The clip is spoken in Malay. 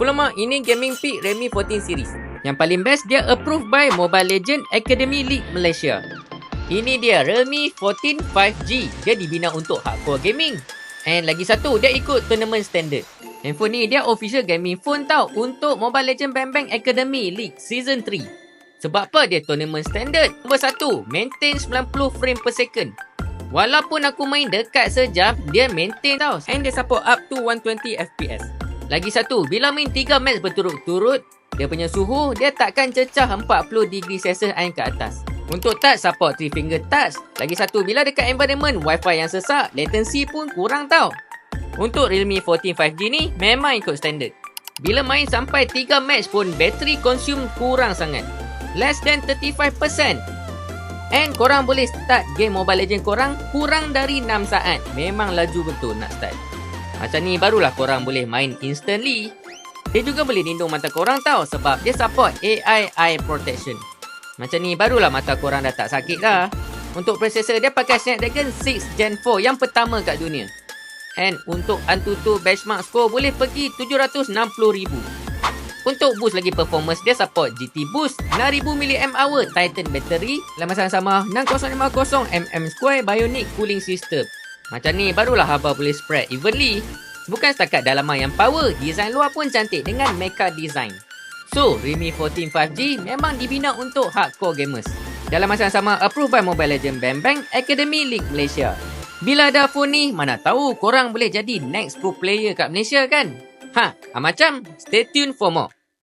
Aku lama, ini gaming pick Redmi 14 series. Yang paling best, dia approved by Mobile Legends Academy League Malaysia. Ini dia Realme 14 5G. Dia dibina untuk hardcore gaming. And lagi satu, dia ikut tournament standard. Handphone ni dia official gaming phone tau untuk Mobile Legends Bang Bang Academy League Season 3. Sebab apa dia tournament standard? Nombor 1, maintain 90 frame per second. Walaupun aku main dekat sejam, dia maintain tau. And dia support up to 120 FPS. Lagi satu, bila main 3 match berturut-turut, dia punya suhu, dia takkan cecah 40 degree Celsius air ke atas. Untuk touch, support 3 finger touch. Lagi satu, bila dekat environment Wi-Fi yang sesak, latency pun kurang tau. Untuk Realme 14 5G ni, memang ikut standard. Bila main sampai 3 match pun, battery consume kurang sangat. Less than 35%. And korang boleh start game Mobile Legends korang kurang dari 6 saat. Memang laju betul nak start. Macam ni barulah korang boleh main instantly. Dia juga boleh lindung mata korang tau sebab dia support AI Eye Protection. Macam ni barulah mata korang dah tak sakit dah. Untuk processor dia pakai Snapdragon 6 Gen 4 yang pertama kat dunia. And untuk AnTuTu benchmark score boleh pergi 760,000. Untuk boost lagi performance, dia support GT Boost 6000 mAh Titan battery. Lama sama-sama 6050mm2 Bionic cooling system. Macam ni barulah haba boleh spread evenly. Bukan setakat dalaman yang power, design luar pun cantik dengan mecha design. So, Realme 14 5G memang dibina untuk hardcore gamers. Dalam masa yang sama, approved by Mobile Legends Bang Bang Academy League Malaysia. Bila ada phone ni, mana tahu korang boleh jadi next pro player kat Malaysia kan? Macam? Stay tuned for more.